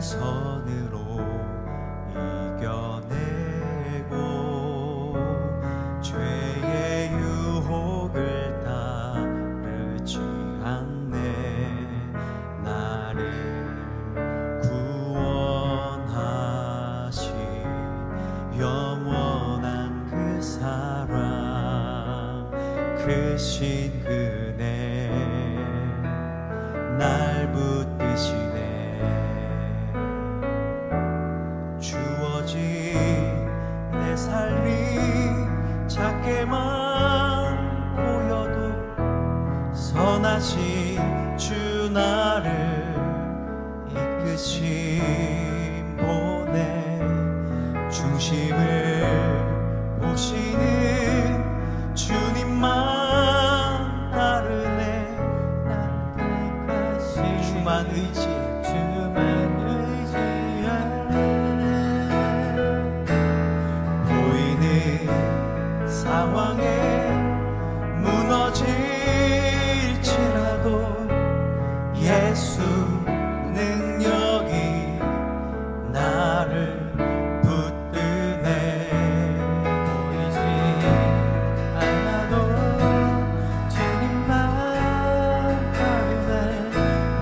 손으로 이겨내고 죄의 유혹을 따르지 않네. 나를 구원하신 영원한 그 사랑, 크신 은혜 날 붙드시네. 주어진 내 삶이 작게만 보여도 선하신 주 나를 이끄신 보내. 중심을 보시는 주님만 따르네. 날 택하신 주만 의지해 보이는 상황에 무너질지라도 예수 능력이 나를 붙드네. 보이지 않아도 주님만 따르네.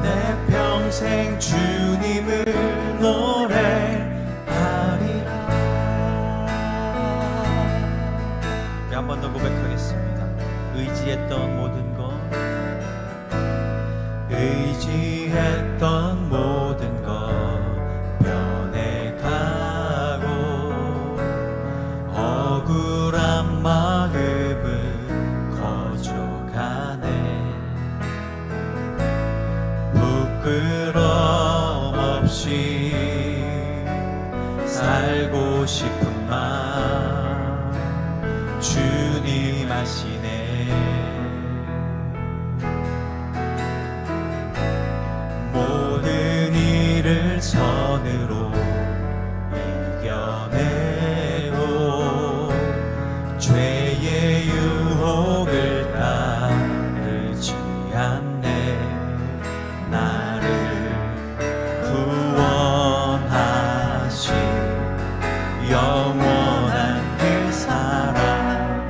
내 평생 주님을 노래하리라. 한 번 더 고백하겠습니다. 의지했던 모든 것, 의지했던 모든 것 변해가고 억울한 마음은 거져가네. 부끄럼 없이 살고 싶은 마음 주님 아시네. 모든 일을 선으로 이겨내고 죄의 유혹을 따르지 않네. 나를 구원하신 영원한 그 사랑,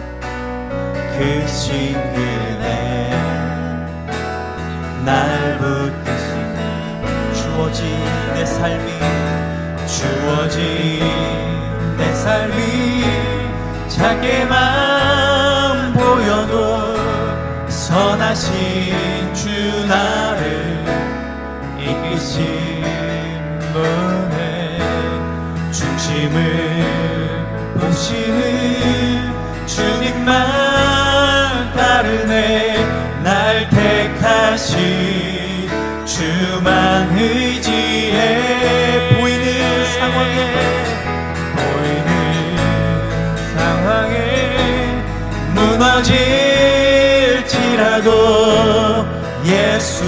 크신 그네 날 붙드시네. 주어진 내 삶이 작게만 보여도 선하신 주 나를 이끄신 분의 중심을 보시는 주님만 따르네. 날 택하신 주만 의지해. 보이는 상황에 무너질지라도 예수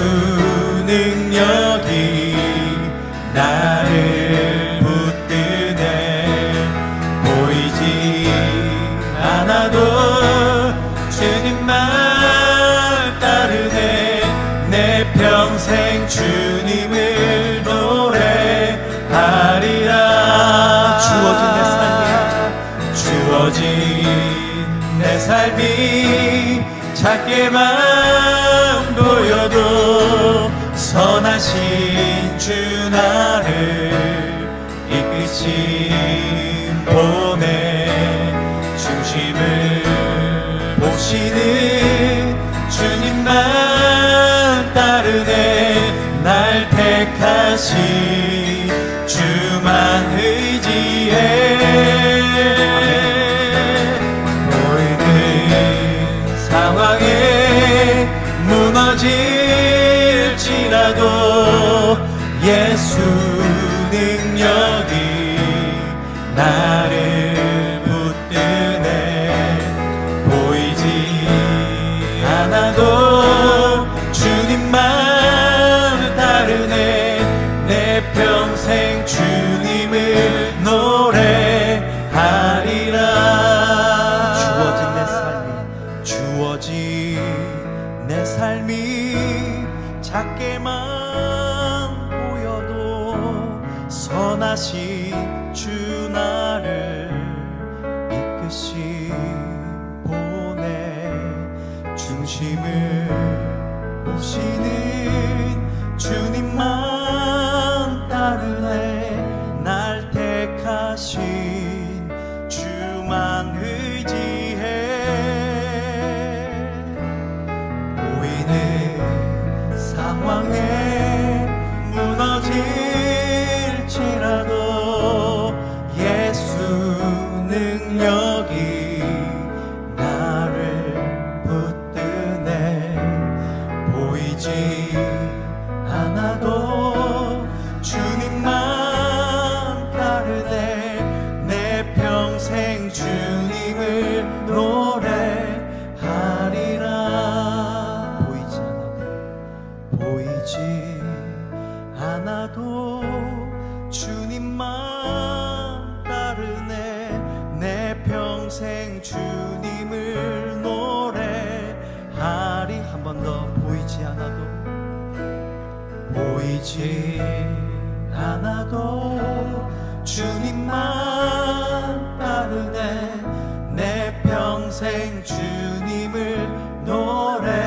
능력이 나를 붙드네. 보이지 않아도 주님만 따르네. 내 평생 주님을 노래하리라. 주어진 내 삶이 작게만 보여도 선하신 주 나를 이끄신 보내. 중심을 보시는 주님만 따르네. 날 택하신 주만 의지해. 보이는 상황에 무너질지라도 예수 능력이 나를 붙드네. 보이지 않아도 주님만 따르네. 내 평생 주님을 노래하리라. 주어진 내 삶이 작게만 보여도 선하신 주 나를 이끄시 보내 중심을 보시는 주님만 따르네 날 택하신 주만 의지해 보이는 상황에 무너질지라도 예수 능력이 나를 붙드네 보이지 않아도 주님만 따르네 내 평생 주님을 노래하리라 보이지 않아도 주님만 따르네 내 평생 주님을 노래하리 한 번 더 보이지 않아도 주님만 따르네 내 평생 주님을 노래하리라.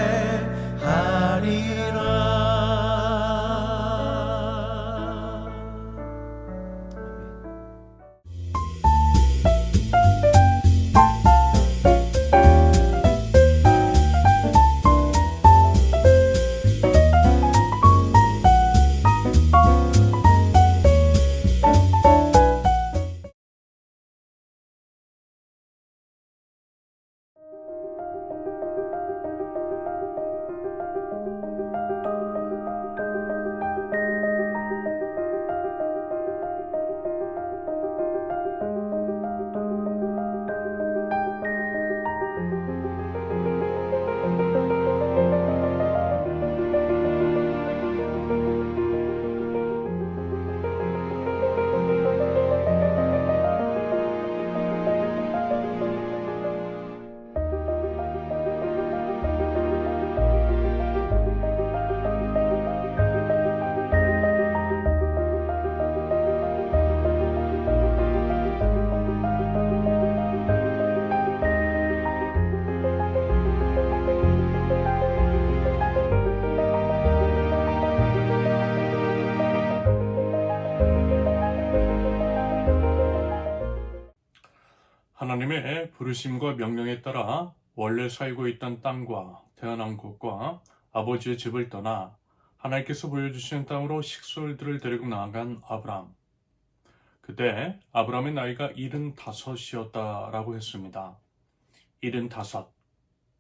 하나님의 부르심과 명령에 따라 원래 살고 있던 땅과 태어난 곳과 아버지의 집을 떠나 하나님께서 보여주신 땅으로 식솔들을 데리고 나아간 아브람. 그때 아브람의 나이가 75이었다라고 했습니다. 75.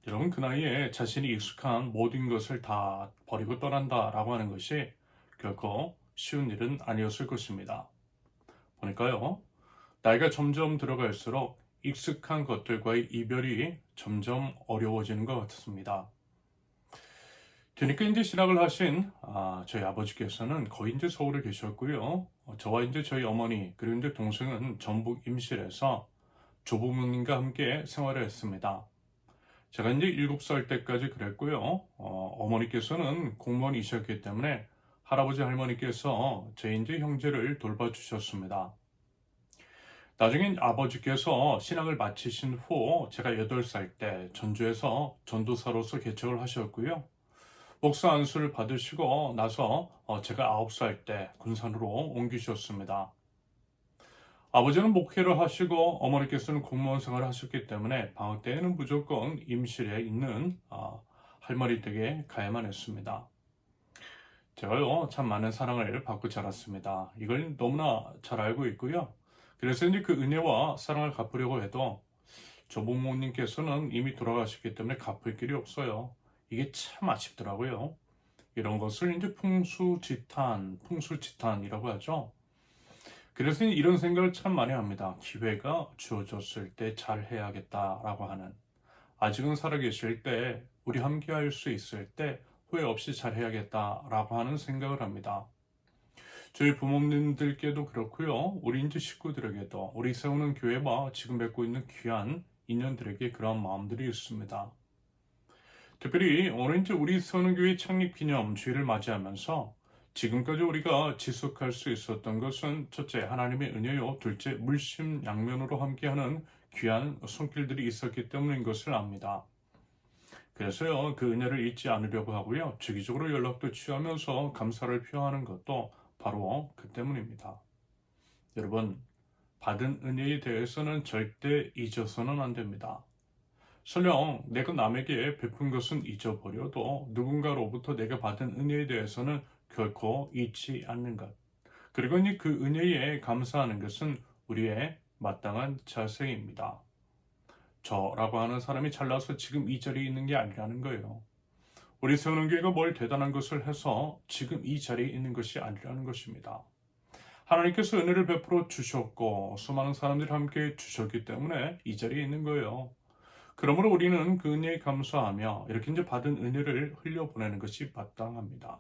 여러분 그 나이에 자신이 익숙한 모든 것을 다 버리고 떠난다라고 하는 것이 결코 쉬운 일은 아니었을 것입니다. 보니까요. 나이가 점점 들어갈수록 익숙한 것들과의 이별이 점점 어려워지는 것 같습니다. 뒤늦게 이제 신학을 하신 저희 아버지께서는 거의 이제 서울에 계셨고요. 저와 이제 저희 어머니 그리고 이제 동생은 전북 임실에서 조부모님과 함께 생활을 했습니다. 제가 이제 7살 때까지 그랬고요. 어머니께서는 공무원이셨기 때문에 할아버지 할머니께서 저희 이제 형제를 돌봐주셨습니다. 나중에 아버지께서 신학을 마치신 후 제가 8살 때 전주에서 전도사로서 개척을 하셨고요. 목사 안수를 받으시고 나서 제가 9살 때 군산으로 옮기셨습니다. 아버지는 목회를 하시고 어머니께서는 공무원 생활을 하셨기 때문에 방학 때에는 무조건 임실에 있는 할머니 댁에 가야만 했습니다. 제가요 참 많은 사랑을 받고 자랐습니다. 이걸 너무나 잘 알고 있고요. 그래서 이제 그 은혜와 사랑을 갚으려고 해도 조부모님께서는 이미 돌아가셨기 때문에 갚을 길이 없어요. 이게 참 아쉽더라고요. 이런 것을 이제 풍수지탄이라고 하죠. 그래서 이런 생각을 참 많이 합니다. 기회가 주어졌을 때 잘 해야겠다라고 하는. 아직은 살아계실 때 우리 함께 할 수 있을 때 후회 없이 잘 해야겠다라고 하는 생각을 합니다. 저희 부모님들께도 그렇고요. 우리 이제 식구들에게도 우리 세우는 교회와 지금 맺고 있는 귀한 인연들에게 그런 마음들이 있습니다. 특별히 오늘 이제 우리 세우는 교회 창립 기념 주일을 맞이하면서 지금까지 우리가 지속할 수 있었던 것은 첫째, 하나님의 은혜요. 둘째, 물심양면으로 함께하는 귀한 손길들이 있었기 때문인 것을 압니다. 그래서요, 그 은혜를 잊지 않으려고 하고요. 주기적으로 연락도 취하면서 감사를 표하는 것도 바로 그 때문입니다. 여러분, 받은 은혜에 대해서는 절대 잊어서는 안 됩니다. 설령 내가 남에게 베푼 것은 잊어버려도 누군가로부터 내가 받은 은혜에 대해서는 결코 잊지 않는 것. 그리고 그 은혜에 감사하는 것은 우리의 마땅한 자세입니다. 저라고 하는 사람이 잘나서 지금 이 자리에 있는 게 아니라는 거예요. 우리 세우는교회가 뭘 대단한 것을 해서 지금 이 자리에 있는 것이 아니라는 것입니다. 하나님께서 은혜를 베풀어 주셨고 수많은 사람들이 함께 주셨기 때문에 이 자리에 있는 거예요. 그러므로 우리는 그 은혜에 감사하며 이렇게 이제 받은 은혜를 흘려보내는 것이 마땅합니다.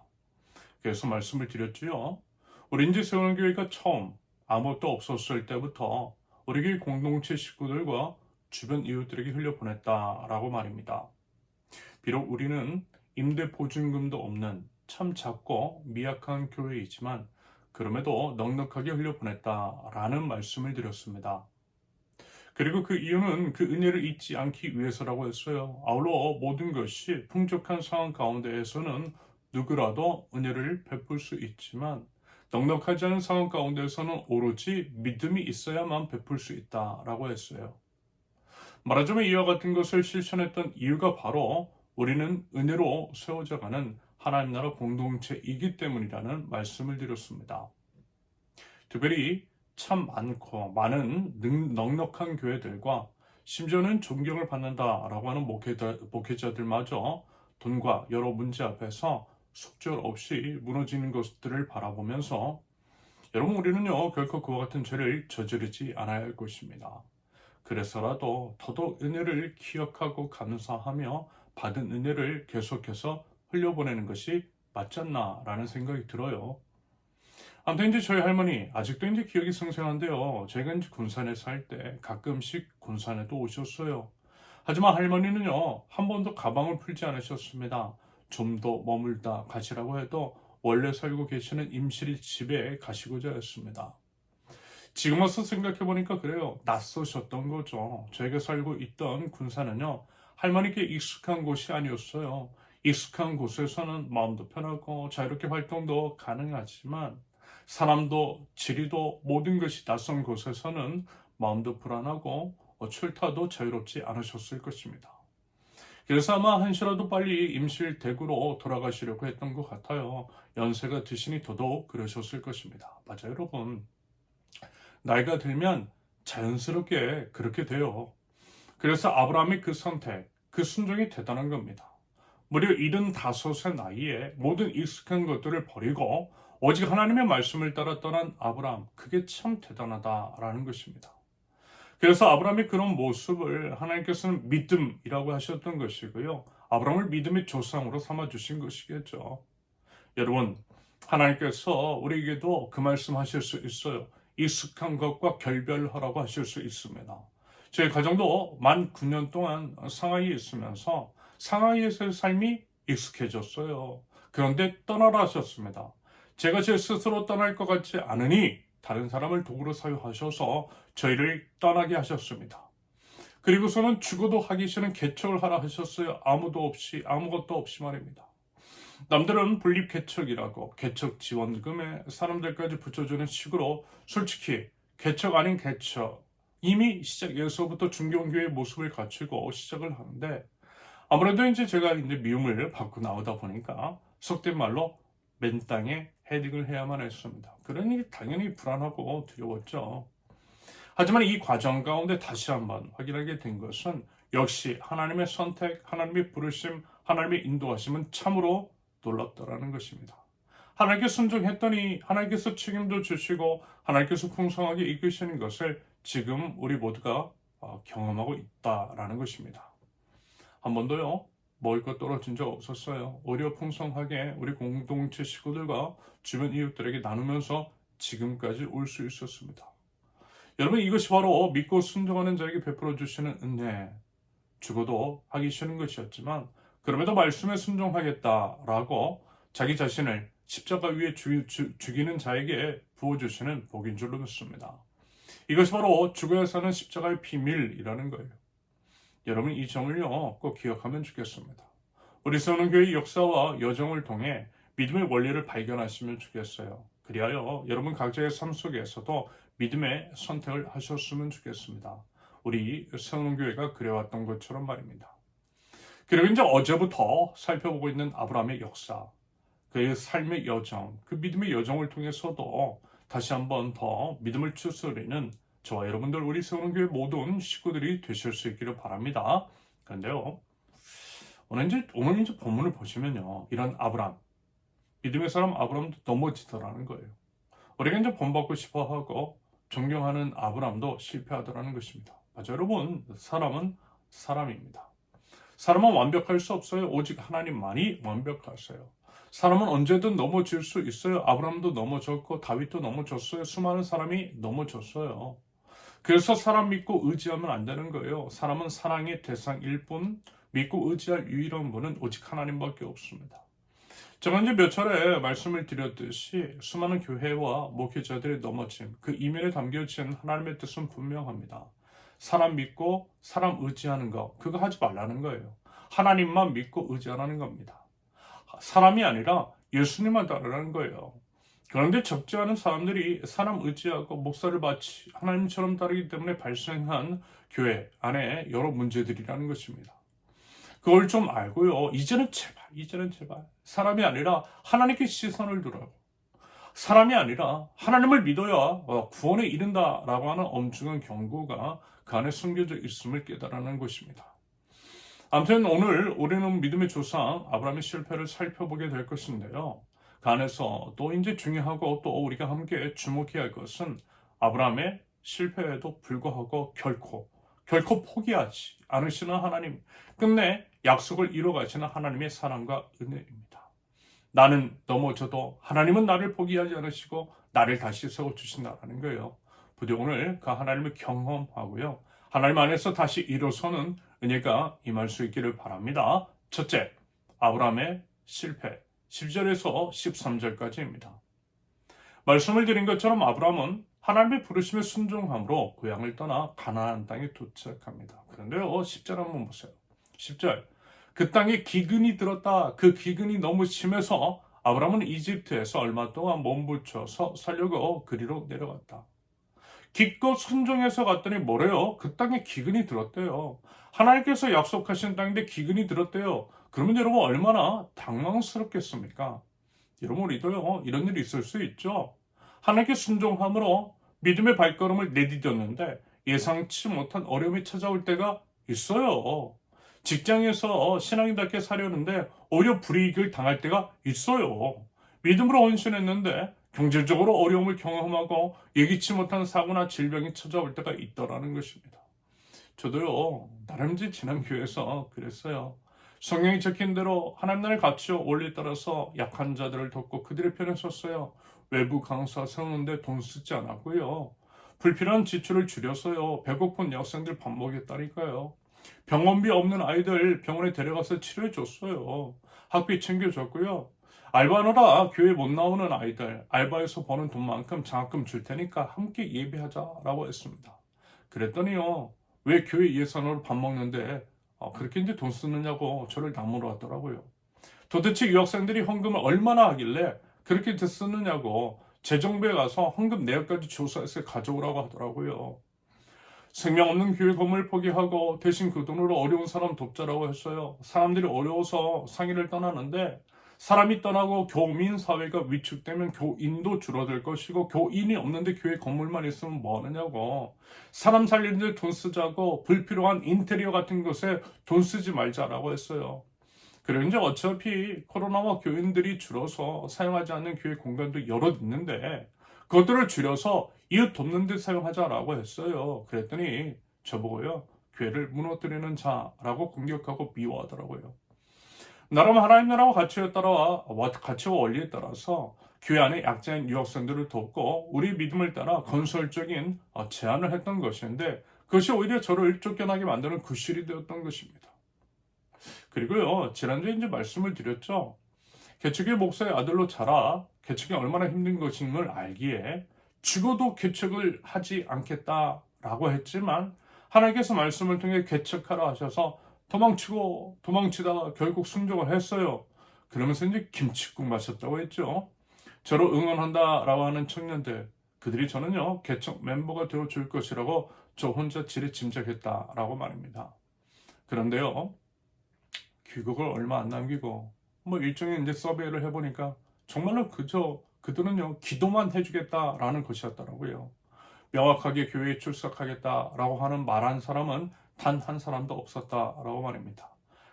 그래서 말씀을 드렸죠. 우리 이제 세우는교회가 처음 아무것도 없었을 때부터 우리 교회 공동체 식구들과 주변 이웃들에게 흘려보냈다라고 말입니다. 비록 우리는 임대 보증금도 없는 참 작고 미약한 교회이지만 그럼에도 넉넉하게 흘려보냈다라는 말씀을 드렸습니다. 그리고 그 이유는 그 은혜를 잊지 않기 위해서라고 했어요. 아울러 모든 것이 풍족한 상황 가운데에서는 누구라도 은혜를 베풀 수 있지만 넉넉하지 않은 상황 가운데에서는 오로지 믿음이 있어야만 베풀 수 있다라고 했어요. 말하자면 이와 같은 것을 실천했던 이유가 바로 우리는 은혜로 세워져가는 하나님 나라 공동체이기 때문이라는 말씀을 드렸습니다. 특별히 참 많고 많은 넉넉한 교회들과 심지어는 존경을 받는다라고 하는 목회자들마저 돈과 여러 문제 앞에서 속절없이 무너지는 것들을 바라보면서 여러분 우리는요 결코 그와 같은 죄를 저지르지 않아야 할 것입니다. 그래서라도 더더욱 은혜를 기억하고 감사하며 받은 은혜를 계속해서 흘려보내는 것이 맞지 않나라는 생각이 들어요. 아무튼 이제 저희 할머니 아직도 이제 기억이 생생한데요. 제가 이제 군산에 살 때 가끔씩 군산에도 오셨어요. 하지만 할머니는요 한 번도 가방을 풀지 않으셨습니다. 좀 더 머물다 가시라고 해도 원래 살고 계시는 임실 집에 가시고자 했습니다. 지금 와서 생각해보니까 그래요. 낯서셨던 거죠. 저희가 살고 있던 군산은요. 할머니께 익숙한 곳이 아니었어요. 익숙한 곳에서는 마음도 편하고 자유롭게 활동도 가능하지만 사람도 지리도 모든 것이 낯선 곳에서는 마음도 불안하고 출타도 자유롭지 않으셨을 것입니다. 그래서 아마 한시라도 빨리 임실 댁으로 돌아가시려고 했던 것 같아요. 연세가 드시니 더더욱 그러셨을 것입니다. 맞아요, 여러분. 나이가 들면 자연스럽게 그렇게 돼요. 그래서 아브라함의 그 선택, 그 순종이 대단한 겁니다. 무려 75세 나이에 모든 익숙한 것들을 버리고 오직 하나님의 말씀을 따라 떠난 아브라함, 그게 참 대단하다라는 것입니다. 그래서 아브라함의 그런 모습을 하나님께서는 믿음이라고 하셨던 것이고요. 아브라함을 믿음의 조상으로 삼아주신 것이겠죠. 여러분, 하나님께서 우리에게도 그 말씀하실 수 있어요. 익숙한 것과 결별하라고 하실 수 있습니다. 저희 가정도 만 9년 동안 상하이에 있으면서 상하이에서의 삶이 익숙해졌어요. 그런데 떠나라 하셨습니다. 제가 제 스스로 떠날 것 같지 않으니 다른 사람을 도구로 사용하셔서 저희를 떠나게 하셨습니다. 그리고서는 죽어도 하기 싫은 개척을 하라 하셨어요. 아무것도 없이 말입니다. 남들은 분립개척이라고 개척 지원금에 사람들까지 붙여주는 식으로 솔직히 개척 아닌 개척 이미 시작에서부터 중경교회의 모습을 갖추고 시작을 하는데 아무래도 이제 제가 이제 미움을 받고 나오다 보니까 속된 말로 맨 땅에 헤딩을 해야만 했습니다. 그러니 당연히 불안하고 두려웠죠. 하지만 이 과정 가운데 다시 한번 확인하게 된 것은 역시 하나님의 선택, 하나님의 부르심, 하나님의 인도하심은 참으로 놀랍다라는 것입니다. 하나님께 순종했더니 하나님께서 책임도 주시고 하나님께서 풍성하게 이끄시는 것을 지금 우리 모두가 경험하고 있다라는 것입니다. 한 번도요 먹을 것 떨어진 적 없었어요. 오히려 풍성하게 우리 공동체 식구들과 주변 이웃들에게 나누면서 지금까지 올 수 있었습니다. 여러분 이것이 바로 믿고 순종하는 자에게 베풀어 주시는 은혜, 죽어도 하기 싫은 것이었지만 그럼에도 말씀에 순종하겠다라고 자기 자신을 십자가 위에 죽이는 자에게 부어주시는 복인 줄로 믿습니다. 이것이 바로 죽어야 사는 십자가의 비밀이라는 거예요. 여러분 이 점을요 꼭 기억하면 좋겠습니다. 우리 세우는교회 역사와 여정을 통해 믿음의 원리를 발견하시면 좋겠어요. 그리하여 여러분 각자의 삶 속에서도 믿음의 선택을 하셨으면 좋겠습니다. 우리 세우는교회가 그래왔던 것처럼 말입니다. 그리고 이제 어제부터 살펴보고 있는 아브라함의 역사, 그의 삶의 여정, 그 믿음의 여정을 통해서도 다시 한번 더 믿음을 추스리는 저와 여러분들 우리 세우는교회 모든 식구들이 되실 수 있기를 바랍니다. 그런데요, 오늘 이제 본문을 보시면요, 이런 아브라함, 믿음의 사람 아브라함도 넘어지더라는 거예요. 우리가 이제 본받고 싶어하고 존경하는 아브라함도 실패하더라는 것입니다. 맞아요, 여러분. 사람은 사람입니다. 사람은 완벽할 수 없어요. 오직 하나님만이 완벽하세요. 사람은 언제든 넘어질 수 있어요. 아브라함도 넘어졌고 다윗도 넘어졌어요. 수많은 사람이 넘어졌어요. 그래서 사람 믿고 의지하면 안 되는 거예요. 사람은 사랑의 대상일 뿐 믿고 의지할 유일한 분은 오직 하나님밖에 없습니다. 제가 이제 몇 차례 말씀을 드렸듯이 수많은 교회와 목회자들의 넘어짐, 그 이면에 담겨진 하나님의 뜻은 분명합니다. 사람 믿고 사람 의지하는 거, 그거 하지 말라는 거예요. 하나님만 믿고 의지하라는 겁니다. 사람이 아니라 예수님만 따르라는 거예요. 그런데 적지 않은 사람들이 사람 의지하고 목사를 마치 하나님처럼 따르기 때문에 발생한 교회 안에 여러 문제들이라는 것입니다. 그걸 좀 알고요. 이제는 제발 사람이 아니라 하나님께 시선을 두라고. 사람이 아니라 하나님을 믿어야 구원에 이른다라고 하는 엄중한 경고가 그 안에 숨겨져 있음을 깨달아는 것입니다. 아무튼 오늘 우리는 믿음의 조상 아브라함의 실패를 살펴보게 될 것인데요. 그 안에서 또 이제 중요하고 또 우리가 함께 주목해야 할 것은 아브라함의 실패에도 불구하고 결코 포기하지 않으시는 하나님, 끝내 약속을 이뤄가시는 하나님의 사랑과 은혜입니다. 나는 넘어져도 하나님은 나를 포기하지 않으시고 나를 다시 세워주신다는 거예요. 부디 오늘 그 하나님을 경험하고요. 하나님 안에서 다시 일어서는 은혜가 임할 수 있기를 바랍니다. 첫째, 아브라함의 실패, 10절에서 13절까지입니다. 말씀을 드린 것처럼 아브라함은 하나님의 부르심에 순종함으로 고향을 떠나 가나안 땅에 도착합니다. 그런데요, 10절 한번 보세요. 10절, 그 땅에 기근이 들었다. 그 기근이 너무 심해서 아브라함은 이집트에서 얼마 동안 몸부쳐서 살려고 그리로 내려갔다. 기껏 순종해서 갔더니 뭐래요? 그 땅에 기근이 들었대요. 하나님께서 약속하신 땅인데 기근이 들었대요. 그러면 여러분 얼마나 당황스럽겠습니까? 여러분 우리도요 이런 일이 있을 수 있죠. 하나님께 순종함으로 믿음의 발걸음을 내디뎠는데 예상치 못한 어려움이 찾아올 때가 있어요. 직장에서 신앙인답게 사려는데 오히려 불이익을 당할 때가 있어요. 믿음으로 헌신했는데 경제적으로 어려움을 경험하고 예기치 못한 사고나 질병이 찾아올 때가 있더라는 것입니다. 저도요 나름대로 지난 교회에서 그랬어요. 성경이 적힌 대로 하나님 나라의 가치와 원리에 따라서 약한 자들을 돕고 그들의 편에 섰어요. 외부 강사 세우는데 돈 쓰지 않았고요. 불필요한 지출을 줄여서요. 배고픈 여학생들 밥 먹였다니까요. 병원비 없는 아이들 병원에 데려가서 치료해줬어요. 학비 챙겨줬고요. 알바하느라 교회 못 나오는 아이들 알바에서 버는 돈만큼 장학금 줄 테니까 함께 예배하자라고 했습니다. 그랬더니요. 왜 교회 예산으로 밥 먹는데 그렇게 이제 돈 쓰느냐고 저를 나무러 왔더라고요. 도대체 유학생들이 헌금을 얼마나 하길래 그렇게 쓰느냐고 재정부에 가서 헌금 내역까지 조사해서 가져오라고 하더라고요. 생명 없는 교회 건물 포기하고 대신 그 돈으로 어려운 사람 돕자라고 했어요. 사람들이 어려워서 상인을 떠나는데 사람이 떠나고 교민 사회가 위축되면 교인도 줄어들 것이고 교인이 없는데 교회 건물만 있으면 뭐 하느냐고. 사람 살리는데 돈 쓰자고 불필요한 인테리어 같은 것에 돈 쓰지 말자라고 했어요. 그리고 이제 어차피 코로나와 교인들이 줄어서 사용하지 않는 교회 공간도 여럿 있는데 그것들을 줄여서 이웃 돕는 데 사용하자라고 했어요. 그랬더니 저보고요. 교회를 무너뜨리는 자라고 공격하고 미워하더라고요. 나름 하나님 나라와 가치와 원리에 따라서 교회 안에 약자인 유학생들을 돕고 우리 믿음을 따라 건설적인 제안을 했던 것인데 그것이 오히려 저를 쫓겨나게 만드는 구실이 되었던 것입니다. 그리고요, 지난주에 이제 말씀을 드렸죠. 개척의 목사의 아들로 자라 개척이 얼마나 힘든 것임을 알기에 죽어도 개척을 하지 않겠다라고 했지만 하나님께서 말씀을 통해 개척하라 하셔서 도망치고 도망치다가 결국 순종을 했어요. 그러면서 이제 김칫국 마셨다고 했죠. 저를 응원한다라고 하는 청년들, 그들이 저는요 개척 멤버가 되어줄 것이라고 저 혼자 지레짐작했다라고 말입니다. 그런데요 귀국을 얼마 안 남기고 뭐 일종의 이제 서베이를 해보니까 정말로 그들은요 기도만 해주겠다라는 것이었더라고요. 명확하게 교회에 출석하겠다라고 하는 말한 사람은 단 한 사람도 없었다라고 말입니다.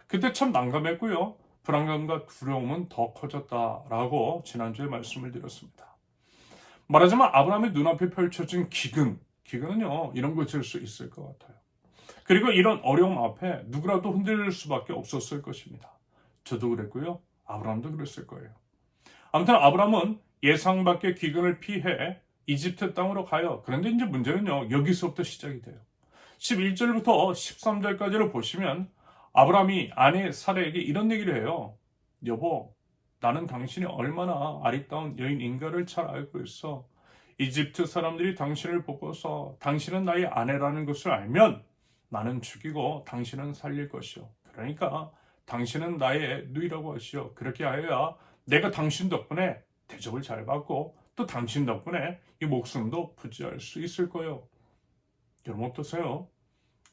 그때 참 난감했고요. 불안감과 두려움은 더 커졌다라고 지난주에 말씀을 드렸습니다. 말하자면 아브라함의 눈앞에 펼쳐진 기근은요 이런 것일 수 있을 것 같아요. 그리고 이런 어려움 앞에 누구라도 흔들릴 수밖에 없었을 것입니다. 저도 그랬고요. 아브라함도 그랬을 거예요. 아무튼 아브라함은 예상 밖의 기근을 피해 이집트 땅으로 가요. 그런데 이제 문제는요. 여기서부터 시작이 돼요. 11절부터 13절까지를 보시면 아브라함이 아내 사라에게 이런 얘기를 해요. 여보, 나는 당신이 얼마나 아리따운 여인인가를 잘 알고 있어. 이집트 사람들이 당신을 보고서 당신은 나의 아내라는 것을 알면 나는 죽이고 당신은 살릴 것이요. 그러니까 당신은 나의 누이라고 하시오. 그렇게 하여야 내가 당신 덕분에 대접을 잘 받고 또 당신 덕분에 이 목숨도 부지할 수 있을 거요. 여러분 어떠세요?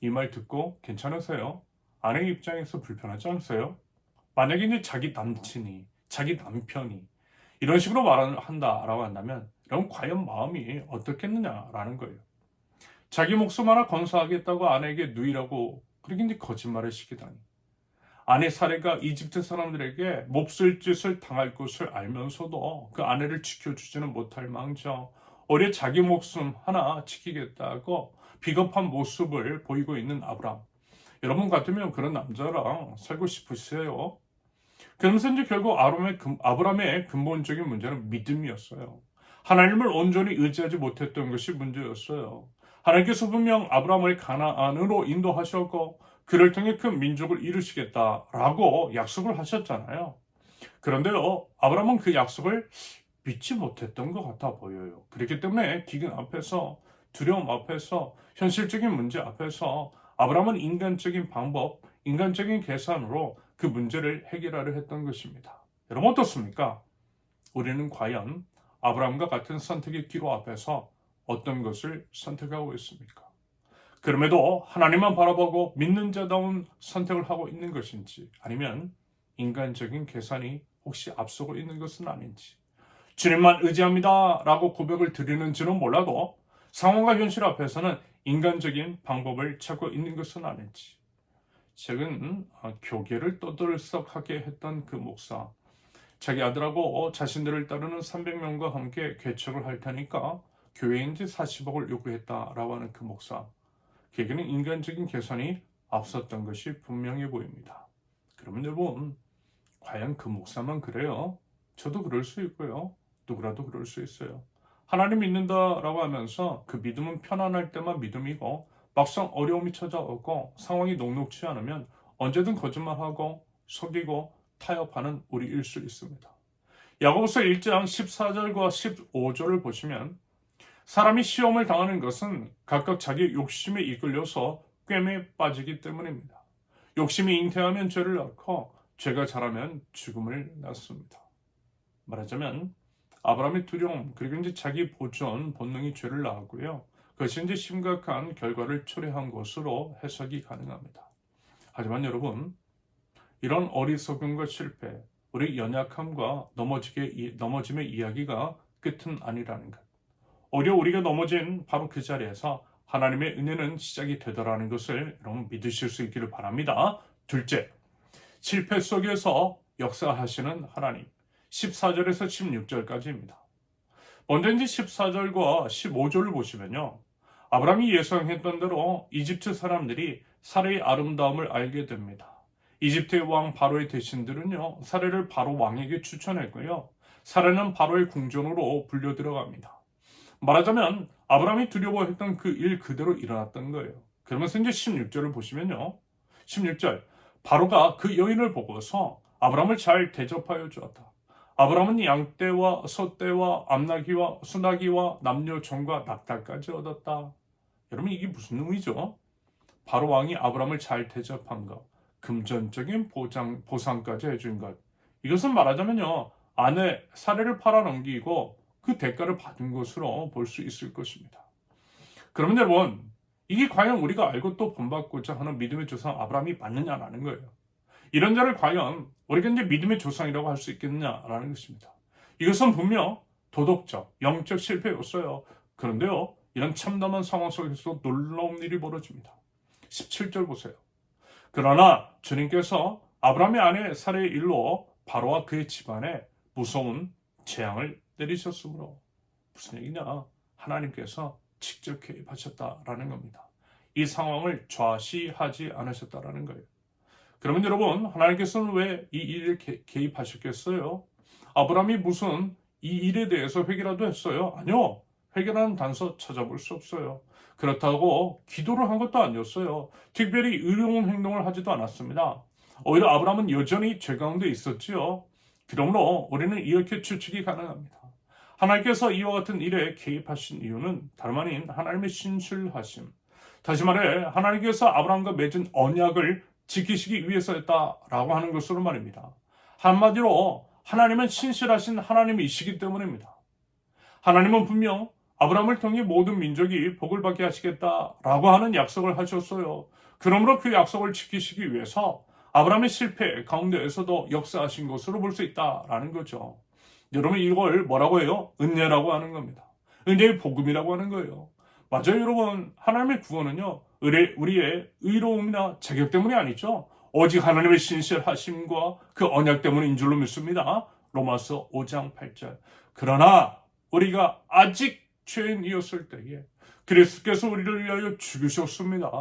이 말 듣고 괜찮으세요? 아내 입장에서 불편하지 않으세요? 만약에 이제 자기 남친이, 자기 남편이 이런 식으로 말을 한다라고 한다면 여러분 과연 마음이 어떻겠느냐라는 거예요. 자기 목숨 하나 건사하겠다고 아내에게 누이라고 그렇게 이제 거짓말을 시키다니. 아내 사례가 이집트 사람들에게 몹쓸 짓을 당할 것을 알면서도 그 아내를 지켜주지는 못할 망정 오히려 자기 목숨 하나 지키겠다고 비겁한 모습을 보이고 있는 아브라함. 여러분 같으면 그런 남자랑 살고 싶으세요? 그러면서 이제 결국 아브라함의 근본적인 문제는 믿음이었어요. 하나님을 온전히 의지하지 못했던 것이 문제였어요. 하나님께서 분명 아브라함을 가나안으로 인도하셨고 그를 통해 큰 민족을 이루시겠다라고 약속을 하셨잖아요. 그런데요, 아브라함은 그 약속을 믿지 못했던 것 같아 보여요. 그렇기 때문에 기근 앞에서, 두려움 앞에서, 현실적인 문제 앞에서 아브라함은 인간적인 방법, 인간적인 계산으로 그 문제를 해결하려 했던 것입니다. 여러분 어떻습니까? 우리는 과연 아브라함과 같은 선택의 기로 앞에서 어떤 것을 선택하고 있습니까? 그럼에도 하나님만 바라보고 믿는 자다운 선택을 하고 있는 것인지 아니면 인간적인 계산이 혹시 앞서고 있는 것은 아닌지 주님만 의지합니다 라고 고백을 드리는지는 몰라도 상황과 현실 앞에서는 인간적인 방법을 찾고 있는 것은 아닌지 최근 교계를 떠들썩하게 했던 그 목사 자기 아들하고 자신들을 따르는 300명과 함께 개척을 할 테니까 교회인지 40억을 요구했다라고 하는 그 목사 그에게는 인간적인 계산이 앞섰던 것이 분명해 보입니다. 그러면 여러분 과연 그 목사만 그래요? 저도 그럴 수 있고요. 누구라도 그럴 수 있어요. 하나님 믿는다라고 하면서 그 믿음은 편안할 때만 믿음이고 막상 어려움이 찾아오고 상황이 녹록치 않으면 언제든 거짓말하고 속이고 타협하는 우리일 수 있습니다. 야고보서 1장 14절과 15절을 보시면 사람이 시험을 당하는 것은 각각 자기 욕심에 이끌려서 꿰매에 빠지기 때문입니다. 욕심이 잉태하면 죄를 낳고 죄가 자라면 죽음을 낳습니다. 말하자면 아브라함의 두려움 그리고 이제 자기 보존 본능이 죄를 낳았고요. 그것이 이제 심각한 결과를 초래한 것으로 해석이 가능합니다. 하지만 여러분 이런 어리석음과 실패, 우리 연약함과 넘어짐의 이야기가 끝은 아니라는 것. 오히려 우리가 넘어진 바로 그 자리에서 하나님의 은혜는 시작이 되더라는 것을 여러분 믿으실 수 있기를 바랍니다. 둘째, 실패 속에서 역사하시는 하나님. 14절에서 16절까지입니다. 먼저 이제 14절과 15절을 보시면요. 아브라함이 예상했던 대로 이집트 사람들이 사레의 아름다움을 알게 됩니다. 이집트의 왕 바로의 대신들은요. 사레를 바로 왕에게 추천했고요. 사레는 바로의 궁전으로 불려 들어갑니다. 말하자면 아브라함이 두려워했던 그 일 그대로 일어났던 거예요. 그러면서 이제 16절을 보시면요. 16절 바로가 그 여인을 보고서 아브라함을 잘 대접하여 주었다. 아브라함은 양떼와 소떼와 암나귀와 수나귀와 남녀종과 낙타까지 얻었다. 여러분 이게 무슨 의미죠? 바로 왕이 아브라함을 잘 대접한 것, 금전적인 보상까지 해준 것. 이것은 말하자면요, 아내 사례를 팔아넘기고 그 대가를 받은 것으로 볼 수 있을 것입니다. 그러면 여러분, 이게 과연 우리가 알고 또 본받고자 하는 믿음의 조상 아브라함이 맞느냐라는 거예요. 이런 자를 과연 우리가 이제 믿음의 조상이라고 할 수 있겠느냐라는 것입니다. 이것은 분명 도덕적, 영적 실패였어요. 그런데요, 이런 참담한 상황 속에서 놀라운 일이 벌어집니다. 17절 보세요. 그러나 주님께서 아브라함의 아내 사례의 일로 바로와 그의 집안에 무서운 재앙을 내리셨으므로, 무슨 얘기냐? 하나님께서 직접 개입하셨다라는 겁니다. 이 상황을 좌시하지 않으셨다라는 거예요. 그러면 여러분, 하나님께서는 왜 이 일을 개입하셨겠어요? 아브라함이 무슨 이 일에 대해서 회개라도 했어요? 아니요. 회개라는 단서 찾아볼 수 없어요. 그렇다고 기도를 한 것도 아니었어요. 특별히 의로운 행동을 하지도 않았습니다. 오히려 아브라함은 여전히 죄 가운데 있었지요. 그러므로 우리는 이렇게 추측이 가능합니다. 하나님께서 이와 같은 일에 개입하신 이유는 다름 아닌 하나님의 신실하심. 다시 말해 하나님께서 아브라함과 맺은 언약을 지키시기 위해서였다라고 하는 것으로 말입니다. 한마디로 하나님은 신실하신 하나님이시기 때문입니다. 하나님은 분명 아브라함을 통해 모든 민족이 복을 받게 하시겠다라고 하는 약속을 하셨어요. 그러므로 그 약속을 지키시기 위해서 아브라함의 실패 가운데에서도 역사하신 것으로 볼 수 있다라는 거죠. 여러분 이걸 뭐라고 해요? 은혜라고 하는 겁니다. 은혜의 복음이라고 하는 거예요. 맞아요 여러분. 하나님의 구원은요 우리의 의로움이나 자격 때문이 아니죠. 오직 하나님의 신실하심과 그 언약 때문인 줄로 믿습니다. 로마서 5장 8절. 그러나 우리가 아직 죄인이었을 때에 그리스도께서 우리를 위하여 죽으셨습니다.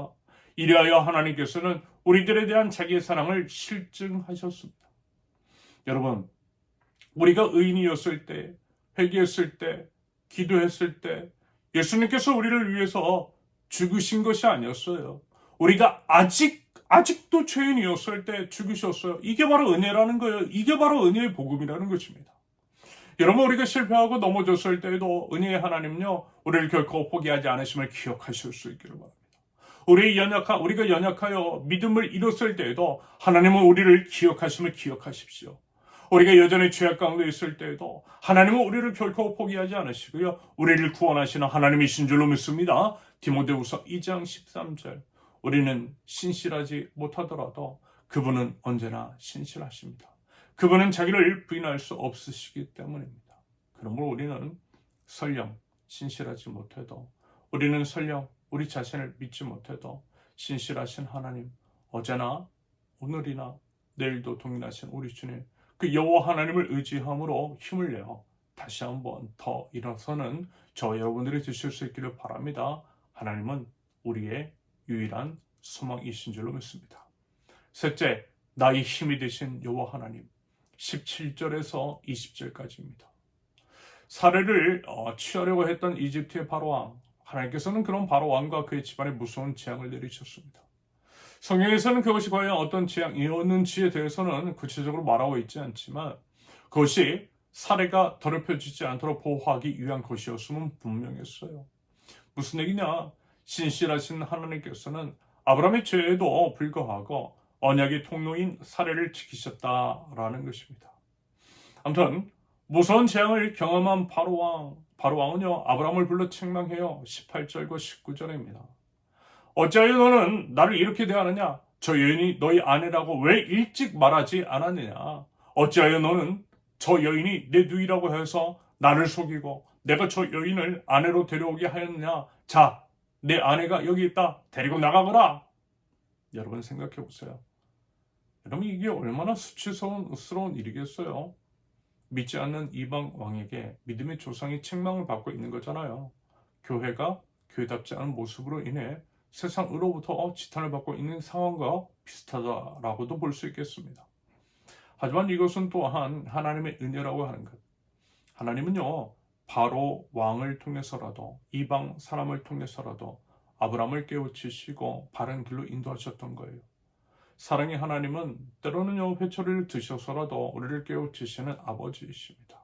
이리하여 하나님께서는 우리들에 대한 자기의 사랑을 실증하셨습니다. 여러분, 우리가 의인이었을 때, 회개했을 때, 기도했을 때 예수님께서 우리를 위해서 죽으신 것이 아니었어요. 우리가 아직도 죄인이었을 때 죽으셨어요. 이게 바로 은혜라는 거예요. 이게 바로 은혜의 복음이라는 것입니다. 여러분 우리가 실패하고 넘어졌을 때에도 은혜의 하나님요 우리를 결코 포기하지 않으심을 기억하실 수 있기를 바랍니다. 우리가 연약하여 믿음을 잃었을 때에도 하나님은 우리를 기억하심을 기억하십시오. 우리가 여전히 죄악 가운데 있을 때에도 하나님은 우리를 결코 포기하지 않으시고요 우리를 구원하시는 하나님이신 줄로 믿습니다. 디모데후서 2장 13절. 우리는 신실하지 못하더라도 그분은 언제나 신실하십니다. 그분은 자기를 부인할 수 없으시기 때문입니다. 그러므로 우리는 설령 신실하지 못해도, 우리는 설령 우리 자신을 믿지 못해도 신실하신 하나님, 어제나 오늘이나 내일도 동일하신 우리 주님, 그 여호와 하나님을 의지함으로 힘을 내어 다시 한번 더 일어서는 저 여러분들이 되실 수 있기를 바랍니다. 하나님은 우리의 유일한 소망이신 줄로 믿습니다. 셋째, 나의 힘이 되신 여호와 하나님. 17절에서 20절까지입니다. 사례를 취하려고 했던 이집트의 바로왕, 하나님께서는 그런 바로왕과 그의 집안에 무서운 재앙을 내리셨습니다. 성경에서는 그것이 과연 어떤 재앙이었는지에 대해서는 구체적으로 말하고 있지 않지만 그것이 사례가 더럽혀지지 않도록 보호하기 위한 것이었음은 분명했어요. 무슨 얘기냐? 신실하신 하나님께서는 아브라함의 죄에도 불구하고 언약의 통로인 사례를 지키셨다라는 것입니다. 아무튼 무서운 재앙을 경험한 바로왕은요 아브라함을 불러 책망해요. 18절과 19절입니다. 어찌하여 너는 나를 이렇게 대하느냐? 저 여인이 너희 아내라고 왜 일찍 말하지 않았느냐? 어찌하여 너는 저 여인이 내 누이라고 해서 나를 속이고 내가 저 여인을 아내로 데려오게 하였느냐? 자, 내 아내가 여기 있다. 데리고 나가거라. 여러분 생각해 보세요. 여러분 이게 얼마나 수치스러운 일이겠어요. 믿지 않는 이방 왕에게 믿음의 조상이 책망을 받고 있는 거잖아요. 교회가 교회답지 않은 모습으로 인해 세상으로부터 지탄을 받고 있는 상황과 비슷하다라고도 볼 수 있겠습니다. 하지만 이것은 또한 하나님의 은혜라고 하는 것. 하나님은요 바로 왕을 통해서라도 이방 사람을 통해서라도 아브라함을 깨우치시고 바른 길로 인도하셨던 거예요. 사랑의 하나님은 때로는요 회초리를 드셔서라도 우리를 깨우치시는 아버지이십니다.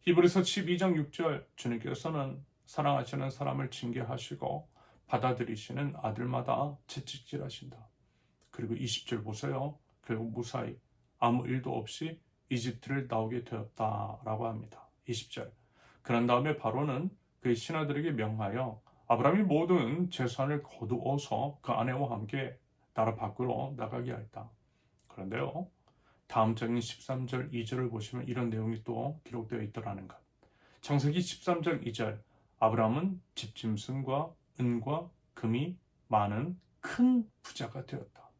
히브리서 12장 6절 주님께서는 사랑하시는 사람을 징계하시고 받아들이시는 아들마다 채찍질하신다. 그리고 20절 보세요. 결국 무사히 아무 일도 없이 이집트를 나오게 되었다라고 합니다. 20절. 그런 다음에 바로는 그의 신하들에게 명하여 아브라함이 모든 재산을 거두어서 그 아내와 함께 나라 밖으로 나가게 하였다. 그런데요. 다음 장인 13절 2절을 보시면 이런 내용이 또 기록되어 있더라는 것. 창세기 13장 2절 아브라함은 집짐승과 은과 금이 많은 큰 부자가 되었다.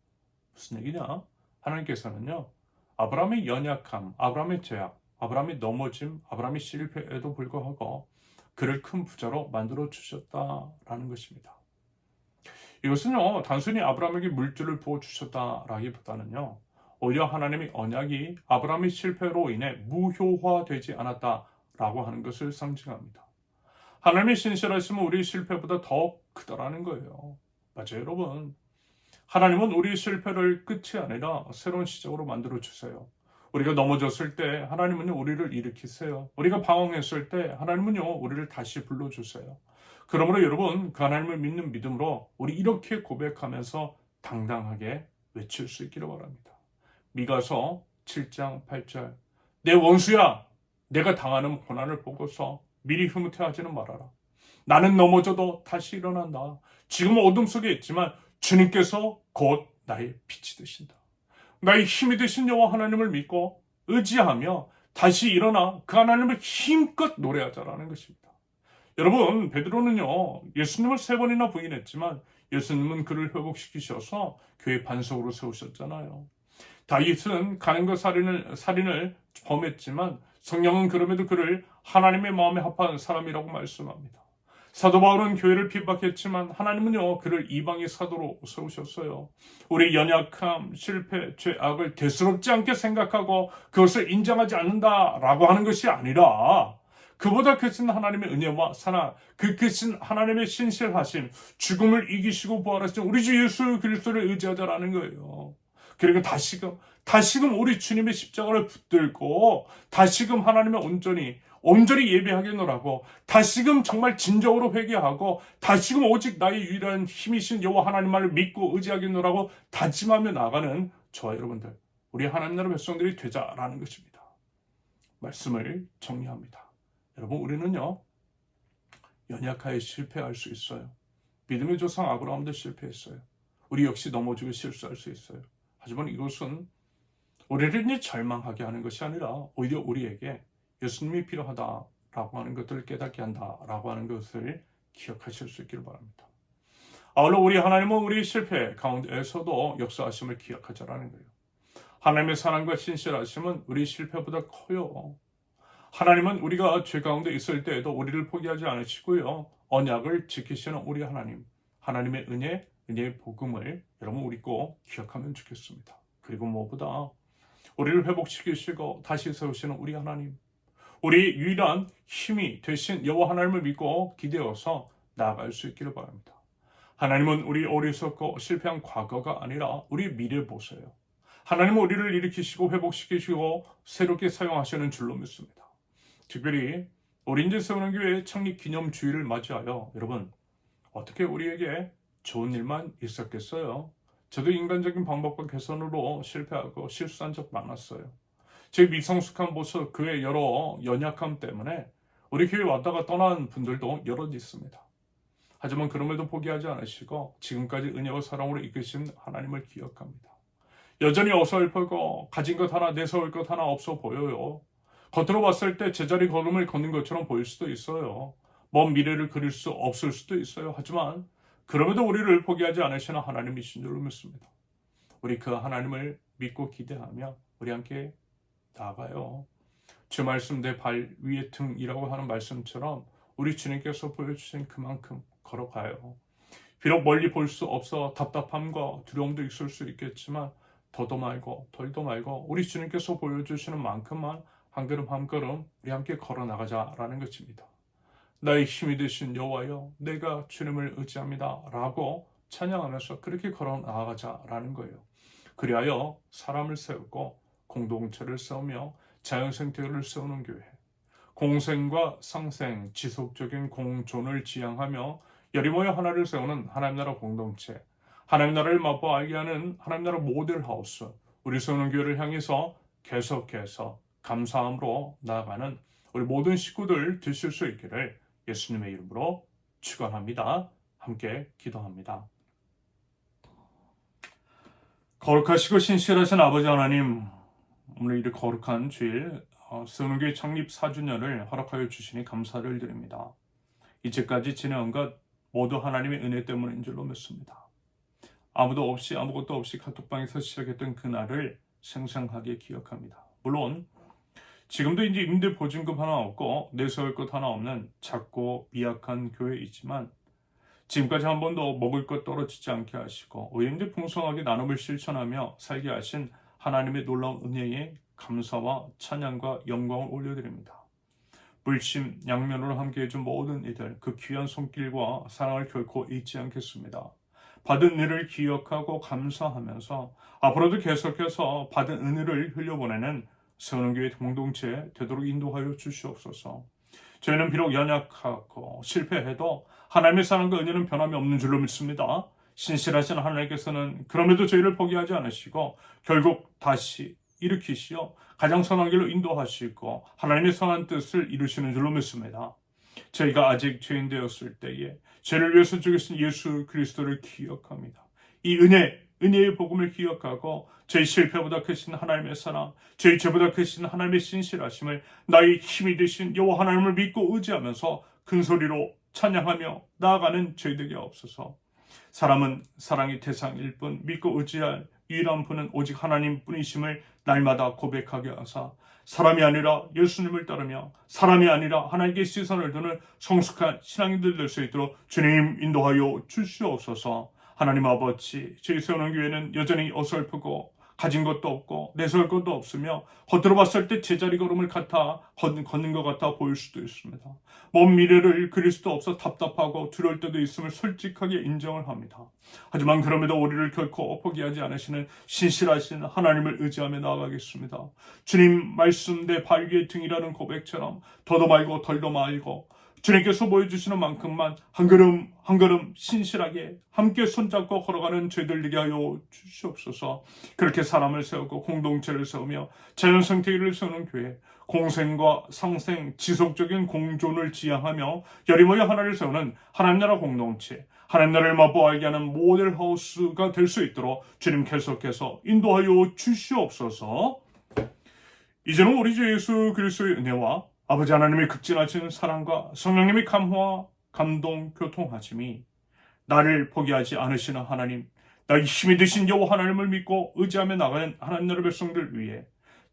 무슨 얘기냐? 하나님께서는요. 아브라함의 연약함, 아브라함의 죄악, 아브라함의 넘어짐, 아브라함의 실패에도 불구하고 그를 큰 부자로 만들어 주셨다라는 것입니다. 이것은요. 단순히 아브라함에게 물질을 부어 주셨다라기보다는요. 오히려 하나님의 언약이 아브라함의 실패로 인해 무효화되지 않았다라고 하는 것을 상징합니다. 하나님의 신실하심은 우리의 실패보다 더 크다라는 거예요. 맞아요, 여러분. 하나님은 우리의 실패를 끝이 아니라 새로운 시작으로 만들어 주세요. 우리가 넘어졌을 때 하나님은요 우리를 일으키세요. 우리가 방황했을 때 하나님은요 우리를 다시 불러주세요. 그러므로 여러분 그 하나님을 믿는 믿음으로 우리 이렇게 고백하면서 당당하게 외칠 수 있기를 바랍니다. 미가서 7장 8절 내 원수야 내가 당하는 고난을 보고서 미리 흐뭇해하지는 말아라. 나는 넘어져도 다시 일어난다. 지금은 어둠 속에 있지만 주님께서 곧 나의 빛이 되신다. 나의 힘이 되신 여호와 하나님을 믿고 의지하며 다시 일어나 그 하나님을 힘껏 노래하자라는 것입니다. 여러분 베드로는요 예수님을 3번이나 부인했지만 예수님은 그를 회복시키셔서 교회 반석으로 세우셨잖아요. 다윗은 간음과 살인을 범했지만 성령은 그럼에도 그를 하나님의 마음에 합한 사람이라고 말씀합니다. 사도 바울은 교회를 핍박했지만 하나님은요 그를 이방의 사도로 세우셨어요. 우리 연약함, 실패, 죄악을 대수롭지 않게 생각하고 그것을 인정하지 않는다라고 하는 것이 아니라 그보다 크신 하나님의 은혜와 사랑, 그 크신 하나님의 신실하심, 죽음을 이기시고 부활하신 우리 주 예수 그리스도를 의지하자라는 거예요. 그리고 다시금 우리 주님의 십자가를 붙들고 다시금 하나님의 온전히 예배하겠노라고 다시금 정말 진정으로 회개하고 다시금 오직 나의 유일한 힘이신 여호와 하나님만을 믿고 의지하겠노라고 다짐하며 나가는 저와 여러분들 우리 하나님 나라 백성들이 되자라는 것입니다. 말씀을 정리합니다. 여러분 우리는요 연약하여 실패할 수 있어요. 믿음의 조상 아브라함도 실패했어요. 우리 역시 넘어지고 실수할 수 있어요. 하지만 이것은 우리를 절망하게 하는 것이 아니라 오히려 우리에게 예수님이 필요하다라고 하는 것들을 깨닫게 한다라고 하는 것을 기억하실 수 있기를 바랍니다. 아울러 우리 하나님은 우리 실패 가운데에서도 역사하심을 기억하자라는 거예요. 하나님의 사랑과 신실하심은 우리 실패보다 커요. 하나님은 우리가 죄 가운데 있을 때에도 우리를 포기하지 않으시고요. 언약을 지키시는 우리 하나님, 하나님의 은혜의 복음을 여러분 우리 꼭 기억하면 좋겠습니다. 그리고 무엇보다 우리를 회복시키시고 다시 세우시는 우리 하나님, 우리 유일한 힘이 되신 여호와 하나님을 믿고 기대어서 나아갈 수 있기를 바랍니다. 하나님은 우리 어리석고 실패한 과거가 아니라 우리 미래 보세요. 하나님은 우리를 일으키시고 회복시키시고 새롭게 사용하시는 줄로 믿습니다. 특별히 우리 인제 세우는 교회 창립 기념주일을 맞이하여 여러분 어떻게 우리에게 좋은 일만 있었겠어요? 저도 인간적인 방법과 개선으로 실패하고 실수한 적 많았어요. 제 미성숙한 모습, 그의 여러 연약함 때문에 우리 교회 왔다가 떠난 분들도 여럿 있습니다. 하지만 그럼에도 포기하지 않으시고 지금까지 은혜와 사랑으로 이끄신 하나님을 기억합니다. 여전히 어설프고 가진 것 하나 내세울 것 하나 없어 보여요. 겉으로 봤을 때 제자리 걸음을 걷는 것처럼 보일 수도 있어요. 먼 미래를 그릴 수 없을 수도 있어요. 하지만 그럼에도 우리를 포기하지 않으시는 하나님이신 줄로 믿습니다. 우리 그 하나님을 믿고 기대하며 우리 함께 나아가요. 주 말씀 내 발 위의 등이라고 하는 말씀처럼 우리 주님께서 보여주신 그만큼 걸어가요. 비록 멀리 볼 수 없어 답답함과 두려움도 있을 수 있겠지만 더도 말고 덜도 말고 우리 주님께서 보여주시는 만큼만 한 걸음 한 걸음 우리 함께 걸어 나가자라는 것입니다. 나의 힘이 되신 여호와여 내가 주님을 의지합니다 라고 찬양하면서 그렇게 걸어 나가자라는 거예요. 그리하여 사람을 세우고 공동체를 세우며 자연 생태계를 세우는 교회, 공생과 상생, 지속적인 공존을 지향하며 열이 모여 하나를 세우는 하나님 나라 공동체, 하나님 나라를 맛보 알게 하는 하나님 나라 모델하우스, 우리 세우는 교회를 향해서 계속해서 감사함으로 나아가는 우리 모든 식구들 되실 수 있기를 예수님의 이름으로 축원합니다. 함께 기도합니다. 거룩하시고 신실하신 아버지 하나님, 오늘 이 거룩한 주일 세우는 교회 창립 4주년을 허락하여 주시니 감사를 드립니다. 이제까지 지내온 것 모두 하나님의 은혜 때문인 줄로 믿습니다. 아무도 없이 아무것도 없이 카톡방에서 시작했던 그날을 생생하게 기억합니다. 물론 지금도 이제 임대 보증금 하나 없고 내세울 것 하나 없는 작고 미약한 교회이지만 지금까지 한 번도 먹을 것 떨어지지 않게 하시고 오히려 풍성하게 나눔을 실천하며 살게 하신 하나님의 놀라운 은혜에 감사와 찬양과 영광을 올려드립니다. 불심 양면으로 함께 해준 모든 이들 그 귀한 손길과 사랑을 결코 잊지 않겠습니다. 받은 은혜를 기억하고 감사하면서 앞으로도 계속해서 받은 은혜를 흘려보내는 세우는 교회 공동체 되도록 인도하여 주시옵소서. 저희는 비록 연약하고 실패해도 하나님의 사랑과 은혜는 변함이 없는 줄로 믿습니다. 신실하신 하나님께서는 그럼에도 저희를 포기하지 않으시고 결국 다시 일으키시어 가장 선한 길로 인도하시고 하나님의 선한 뜻을 이루시는 줄로 믿습니다. 저희가 아직 죄인 되었을 때에 죄를 위해서 죽으신 예수 그리스도를 기억합니다. 이 은혜의 복음을 기억하고 저희 실패보다 크신 하나님의 사랑, 저희 죄보다 크신 하나님의 신실하심을 나의 힘이 되신 여호와 하나님을 믿고 의지하면서 큰 소리로 찬양하며 나아가는 저희들이 없어서 사람은 사랑의 대상일 뿐 믿고 의지할 유일한 분은 오직 하나님뿐이심을 날마다 고백하게 하사 사람이 아니라 예수님을 따르며 사람이 아니라 하나님께 시선을 두는 성숙한 신앙인들 될 수 있도록 주님 인도하여 주시옵소서. 하나님 아버지, 저희 세우는 교회는 여전히 어설프고 가진 것도 없고 내세울 것도 없으며 겉으로 봤을 때 제자리 걸음을 같아 걷는 것 같아 보일 수도 있습니다. 먼 미래를 그릴 수도 없어 답답하고 두려울 때도 있음을 솔직하게 인정을 합니다. 하지만 그럼에도 우리를 결코 포기하지 않으시는 신실하신 하나님을 의지하며 나아가겠습니다. 주님 말씀 내 발 위의 등이라는 고백처럼 더도 말고 덜도 말고 주님께서 보여주시는 만큼만 한 걸음 한 걸음 신실하게 함께 손잡고 걸어가는 저희들 되게 하여 주시옵소서. 그렇게 사람을 세우고 공동체를 세우며 자연 생태계를 세우는 교회, 공생과 상생, 지속적인 공존을 지향하며 열이 모여 하나를 세우는 하나님 나라 공동체, 하나님 나라를 맛보 알게 하는 모델하우스가 될 수 있도록 주님 계속해서 인도하여 주시옵소서. 이제는 우리 주 예수 그리스도의 은혜와 아버지 하나님의 극진하신 사랑과 성령님의 감화와 감동, 교통하심이 나를 포기하지 않으시는 하나님, 나의 힘이 되신 여호와 하나님을 믿고 의지하며 나가는 하나님 나라의 백성들 위해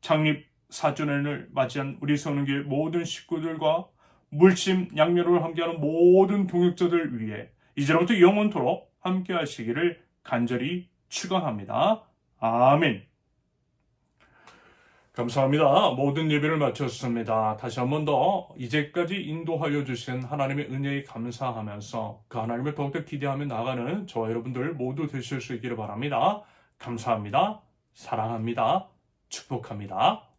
창립 4주년을 맞이한 우리 세우는교회 모든 식구들과 물심 양면으로 함께하는 모든 동역자들 위해 이제부터 영원토록 함께 하시기를 간절히 축원합니다. 아멘. 감사합니다. 모든 예배를 마쳤습니다. 다시 한 번 더 이제까지 인도하여 주신 하나님의 은혜에 감사하면서 그 하나님을 더욱더 기대하며 나가는 저와 여러분들 모두 되실 수 있기를 바랍니다. 감사합니다. 사랑합니다. 축복합니다.